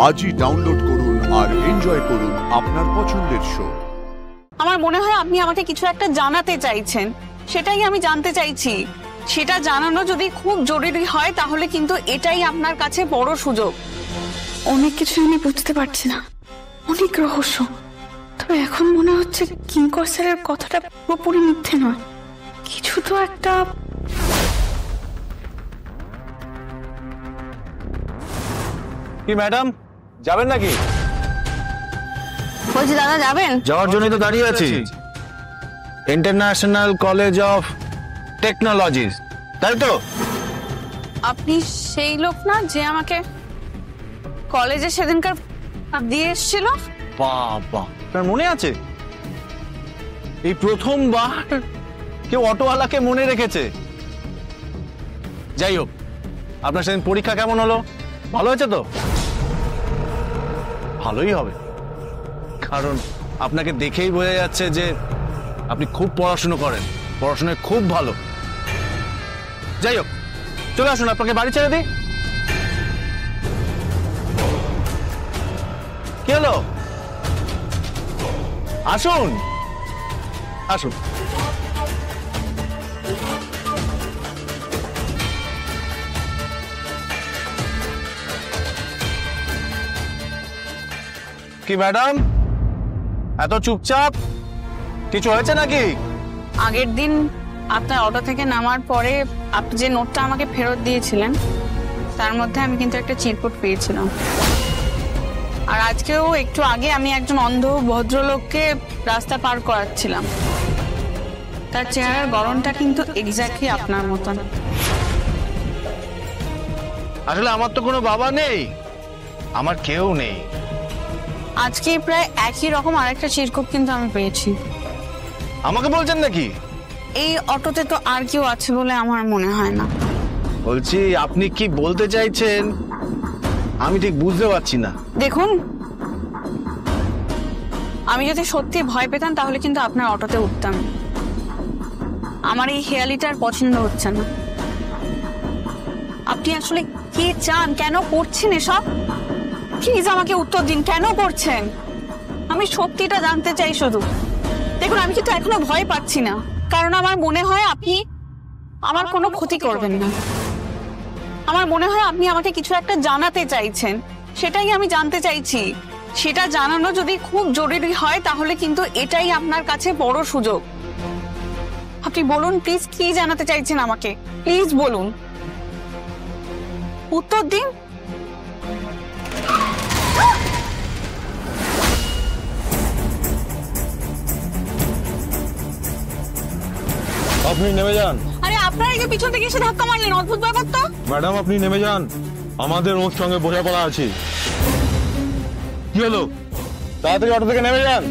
আজই ডাউনলোড করুন আর এনজয় করুন আপনার পছন্দের শো। আমার মনে হয় আপনি আমাকে কিছু একটা জানাতে চাইছেন, সেটাই আমি জানতে চাইছি। সেটা জানানো যদি খুব জরুরি হয় তাহলে কিন্তু এটাই আপনার কাছে বড় সুযোগ। অনেক কিছু আমি বুঝতে পারছি না, অনেক রহস্য। তবে এখন মনে হচ্ছে কিঙ্কর স্যারের কথাটা পুরোপুরি মিথ্যে নয়, কিছু তো একটা। কি ম্যাডাম যাবেন নাকি? বলছি দাদা যাবেন? যাওয়ার জন্যই তো দাঁড়িয়ে আছি। ইন্টারন্যাশনাল কলেজ অফ টেকনোলজিস, তাই তো? আপনি সেই লোক না যে আমাকে কলেজে সেদিনকার দিয়ে এসেছিল? বাবা, আপনার মনে আছে? এই প্রথমবার কেউ অটোওয়ালাকে মনে রেখেছে। যাই হোক, আপনার সেদিন পরীক্ষা কেমন হলো? ভালো হয়েছে তো? ভালোই হবে, কারণ আপনাকে দেখেই বোঝা যাচ্ছে যে আপনি খুব পড়াশুনো করেন, পড়াশোনায় খুব ভালো। যাই হোক, চলে আসুন, আপনাকে বাড়ি ছেড়ে দিই। কি হলো? আসুন আসুন। কি ম্যাডাম, এত চুপচাপ? কিছু হয়েছে নাকি? আগের দিন আপনার অটো থেকে নামার পরে আপনি যে নোটটা আমাকে ফেরত দিয়েছিলেন তার মধ্যে আমি কিন্তু একটা চিরকুট পেয়েছিলাম। আর আজকেও একটু আগে আমি একজন অন্ধ ভদ্রলোককে রাস্তা পার করাচ্ছিলাম, তার চেহারার গড়নটা কিন্তু এক্স্যাক্টলি আপনার মতন। আসলে আমার তো কোনো বাবা নেই, আমার কেউ নেই। আজকে প্রায় একই রকম আরেকটা চিরকুট কিন্তু আমি পেয়েছি। আমাকে বলছেন নাকি? এই অটোতে তো আর কেউ আছে বলে আমার মনে হয় না। বলছি, আপনি কি বলতে চাইছেন আমি ঠিক বুঝতে পারছি না। দেখুন, আমি যদি সত্যি ভয় পেতাম তাহলে কিন্তু আপনার অটোতে উঠতাম। আমার এই হেয়ালিটার পছন্দ হচ্ছে না। আপনি আসলে কি চান? কেন করছেন এসব? প্লিজ আমাকে উত্তর দিন, কেন করছেন? আমি সত্যিটা জানতে চাই শুধু। দেখুন, আমি কিন্তু এখনো ভয় পাচ্ছি না, কারণ আমার মনে হয় আপনি আমার কোনো ক্ষতি করবেন না। আমার মনে হয় আপনি আমাকে কিছু একটা জানাতে চাইছেন, সেটাই আমি জানতে চাইছি। সেটা জানানো যদি খুব জরুরি হয় তাহলে কিন্তু এটাই আপনার কাছে বড় সুযোগ। আপনি বলুন প্লিজ, কি জানাতে চাইছেন আমাকে? প্লিজ বলুন, উত্তর দিন। আপনি নেমে যান। আরে আপনারা এই যে পিছন থেকে এসে ধাক্কা মারলেন, অদ্ভুত ব্যাপার তো। ম্যাডাম আপনি নেমে যান, আমাদের ওর সঙ্গে বোঝাপড়া আছে। কি হলো? তাড়াতাড়ি অটো থেকে নেমে যান।